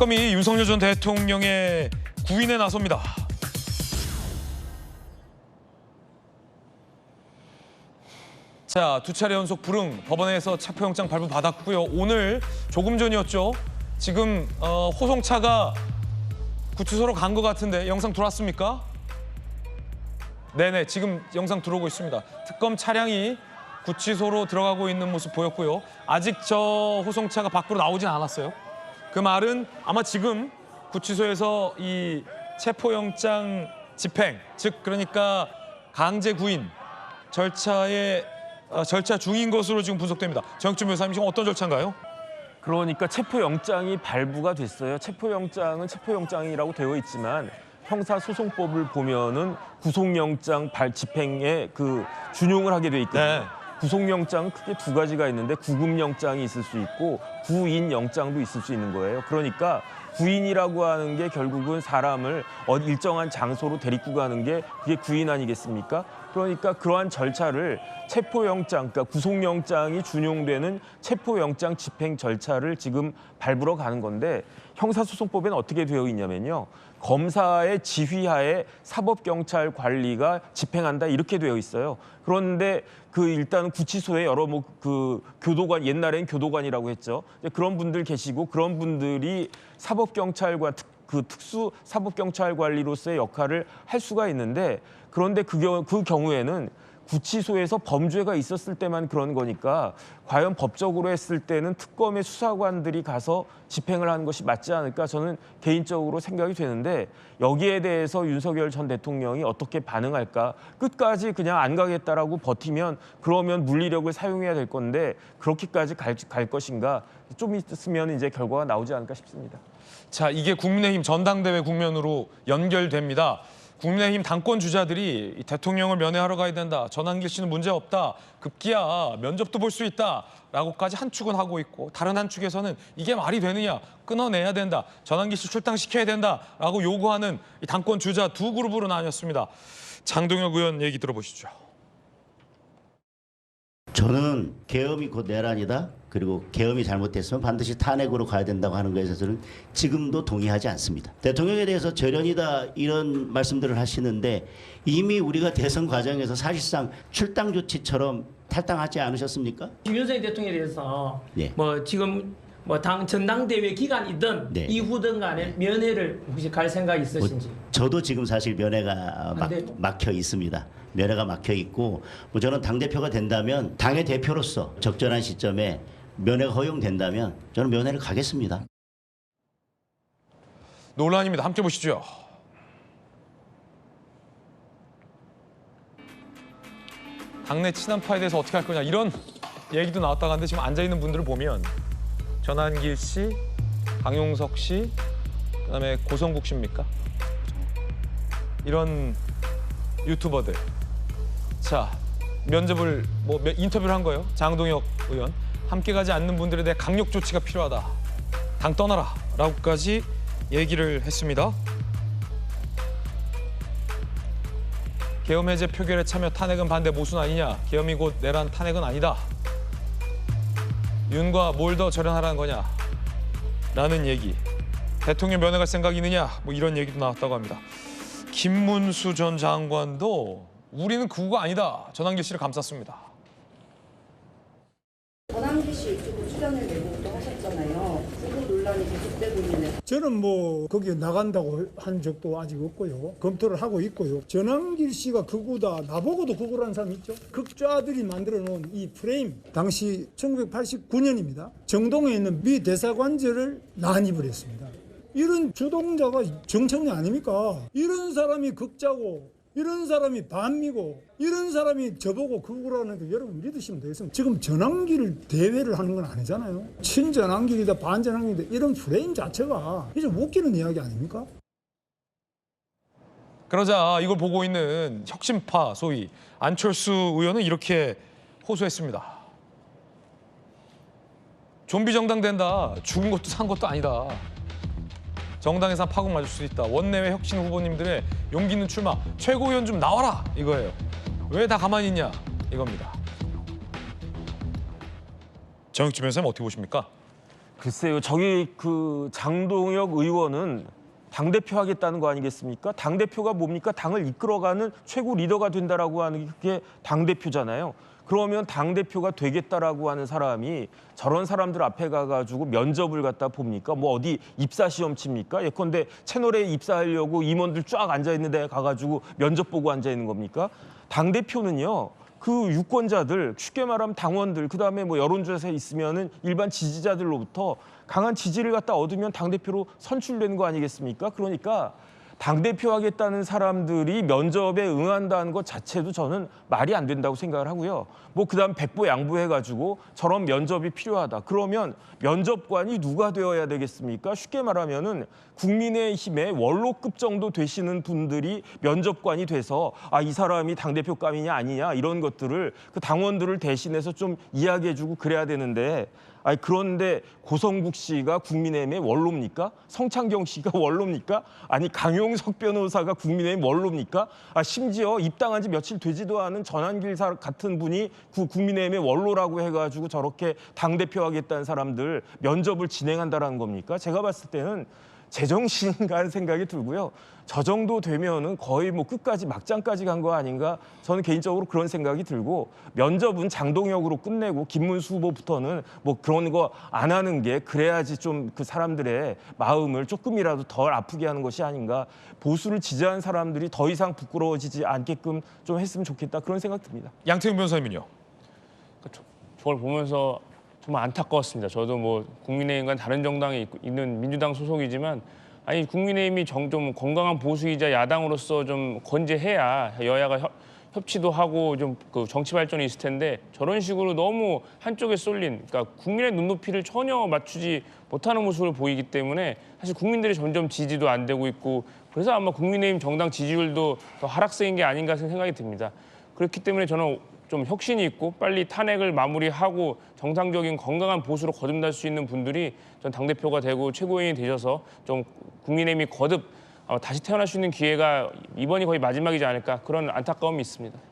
특검이 윤석열 전 대통령의 구인에 나섭니다. 자, 두 차례 연속 불응 법원에서 체포영장 발부받았고요. 오늘 조금 전이었죠. 지금 호송차가 구치소로 간 것 같은데 영상 들어왔습니까? 네네, 지금 영상 들어오고 있습니다. 특검 차량이 구치소로 들어가고 있는 모습 보였고요. 아직 저 호송차가 밖으로 나오진 않았어요. 그 말은 아마 지금 구치소에서 이 체포영장 집행, 즉 그러니까 강제 구인 절차 중인 것으로 지금 분석됩니다. 정혁준 변호사님, 지금 어떤 절차인가요? 그러니까 체포영장이 발부가 됐어요. 체포영장은 체포영장이라고 되어 있지만 형사소송법을 보면은 구속영장 집행에 준용을 하게 돼 있거든요. 네. 구속영장은 크게 두 가지가 있는데 구금영장이 있을 수 있고 구인영장도 있을 수 있는 거예요. 그러니까 구인이라고 하는 게 결국은 사람을 일정한 장소로 데리고 가는 게 그게 구인 아니겠습니까? 그러니까 그러한 절차를 체포영장, 그러니까 구속영장이 준용되는 체포영장 집행 절차를 지금 밟으러 가는 건데 형사소송법에는 어떻게 되어 있냐면요. 검사의 지휘하에 사법경찰 관리가 집행한다 이렇게 되어 있어요. 그런데 일단 구치소에 여러 교도관, 옛날엔 교도관이라고 했죠. 그런 분들 계시고 그런 분들이 사법경찰관 특수 사법경찰 관리로서의 역할을 할 수가 있는데 그런데 그 경우에는 구치소에서 범죄가 있었을 때만 그런 거니까 과연 법적으로 했을 때는 특검의 수사관들이 가서 집행을 하는 것이 맞지 않을까 저는 개인적으로 생각이 되는데 여기에 대해서 윤석열 전 대통령이 어떻게 반응할까 끝까지 그냥 안 가겠다라고 버티면 그러면 물리력을 사용해야 될 건데 그렇게까지 갈 것인가 좀 있으면 이제 결과가 나오지 않을까 싶습니다. 자, 이게 국민의힘 전당대회 국면으로 연결됩니다. 국민의힘 당권 주자들이 대통령을 면회하러 가야 된다. 전한길 씨는 문제 없다. 급기야 면접도 볼 수 있다. 라고까지 한 축은 하고 있고 다른 한 축에서는 이게 말이 되느냐. 끊어내야 된다. 전한길 씨 출당시켜야 된다. 라고 요구하는 이 당권 주자 두 그룹으로 나뉘었습니다. 장동혁 의원 얘기 들어보시죠. 저는 계엄이 곧 내란이다. 그리고 계엄이 잘못됐으면 반드시 탄핵으로 가야 된다고 하는 것에 대해서는 지금도 동의하지 않습니다. 대통령에 대해서 절연이다 이런 말씀들을 하시는데 이미 우리가 대선 과정에서 사실상 출당 조치처럼 탈당하지 않으셨습니까? 윤석열 대통령에 대해서 네. 지금 전당대회 기간이든 네. 이후든 간에 면회를 혹시 갈 생각이 있으신지? 저도 지금 사실 면회가 막혀 있습니다. 면회가 막혀 있고 저는 당대표가 된다면 당의 대표로서 적절한 시점에 면회가 허용된다면 저는 면회를 가겠습니다. 논란입니다. 함께 보시죠. 당내 친한파에 대해서 어떻게 할 거냐 이런 얘기도 나왔다가 하는데 지금 앉아있는 분들을 보면 전한길 씨, 강용석 씨, 그다음에 고성국 씨입니까? 이런 유튜버들. 자, 면접을 인터뷰를 한 거예요. 장동혁 의원. 함께 가지 않는 분들에 대해 강력 조치가 필요하다. 당 떠나라. 라고까지 얘기를 했습니다. 계엄 해제 표결에 참여 탄핵은 반대 모순 아니냐. 계엄이 곧 내란 탄핵은 아니다. 윤과 뭘 더 절연하라는 거냐. 라는 얘기. 대통령 면회 갈 생각이 있느냐. 이런 얘기도 나왔다고 합니다. 김문수 전 장관도 우리는 그거가 아니다. 전한길 씨를 감쌌습니다. 전한길 씨 유튜브 출연을 예고도 하셨잖아요. 그 논란이 계속되고 있는데. 저는 거기에 나간다고 한 적도 아직 없고요. 검토를 하고 있고요. 전한길 씨가 극우다. 나보고도 극우라는 사람 있죠. 극좌들이 만들어 놓은 이 프레임. 당시 1989년입니다. 정동에 있는 미 대사관절을 난입을 했습니다. 이런 주동자가 정청래 아닙니까? 이런 사람이 극자고 이런 사람이 반미고 이런 사람이 저보고 극우라는 게 여러분 믿으시면 되겠습니다. 지금 전한길 대회를 하는 건 아니잖아요. 친전한길이다 반전한길이다 이런 프레임 자체가 이제 웃기는 이야기 아닙니까? 그러자 이걸 보고 있는 혁신파 소위 안철수 의원은 이렇게 호소했습니다. 좀비 정당 된다. 죽은 것도 산 것도 아니다. 정당에서 파국 맞을 수 있다. 원내외 혁신 후보님들의 용기 있는 출마. 최고위원 좀 나와라 이거예요. 왜 다 가만히 있냐 이겁니다. 정혁준 변호사님 어떻게 보십니까? 글쎄요, 저기 그 장동혁 의원은 당대표 하겠다는 거 아니겠습니까? 당대표가 뭡니까? 당을 이끌어가는 최고 리더가 된다라고 하는 게 당대표잖아요. 그러면 당대표가 되겠다라고 하는 사람이 저런 사람들 앞에 가가지고 면접을 갖다 봅니까? 뭐 어디 입사시험 칩니까? 예컨대 채널에 입사하려고 임원들 쫙 앉아있는 데 가가지고 면접 보고 앉아있는 겁니까? 당대표는요. 그 유권자들, 쉽게 말하면 당원들, 그다음에 뭐 여론조사에 있으면은 일반 지지자들로부터 강한 지지를 갖다 얻으면 당대표로 선출되는 거 아니겠습니까? 그러니까 당대표 하겠다는 사람들이 면접에 응한다는 것 자체도 저는 말이 안 된다고 생각을 하고요. 뭐 그다음 백보양보해가지고 저런 면접이 필요하다. 그러면 면접관이 누가 되어야 되겠습니까? 쉽게 말하면은 국민의힘의 원로급 정도 되시는 분들이 면접관이 돼서 이 사람이 당대표감이냐 아니냐 이런 것들을 그 당원들을 대신해서 좀 이야기해주고 그래야 되는데 그런데 고성국 씨가 국민의힘의 원로입니까? 성창경 씨가 원로입니까? 아니 강용석 변호사가 국민의힘 원로입니까? 심지어 입당한 지 며칠 되지도 않은 전한길 같은 분이 국민의힘의 원로라고 해가지고 저렇게 당대표 하겠다는 사람들 면접을 진행한다라는 겁니까? 제가 봤을 때는 제정신인가 하는 생각이 들고요. 저 정도 되면은 거의 뭐 끝까지 막장까지 간 거 아닌가? 저는 개인적으로 그런 생각이 들고 면접은 장동혁으로 끝내고 김문수 후보부터는 뭐 그런 거 안 하는 게 그래야지 좀 그 사람들의 마음을 조금이라도 덜 아프게 하는 것이 아닌가. 보수를 지지하는 사람들이 더 이상 부끄러워지지 않게끔 좀 했으면 좋겠다. 그런 생각 듭니다. 양태훈 변호사님은요? 저걸 보면서 정말 안타까웠습니다. 저도 뭐 국민의힘과 다른 정당에 있는 민주당 소속이지만 아니 국민의힘이 좀 건강한 보수이자 야당으로서 좀 건재해야 여야가 협치도 하고 좀 그 정치 발전이 있을 텐데 저런 식으로 너무 한쪽에 쏠린 그러니까 국민의 눈높이를 전혀 맞추지 못하는 모습을 보이기 때문에 사실 국민들이 점점 지지도 안 되고 있고 그래서 아마 국민의힘 정당 지지율도 더 하락세인 게 아닌가 생각이 듭니다. 그렇기 때문에 저는 좀 혁신이 있고 빨리 탄핵을 마무리하고 정상적인 건강한 보수로 거듭날 수 있는 분들이 전 당대표가 되고 최고위원이 되셔서 좀 국민의힘이 거듭 다시 태어날 수 있는 기회가 이번이 거의 마지막이지 않을까 그런 안타까움이 있습니다.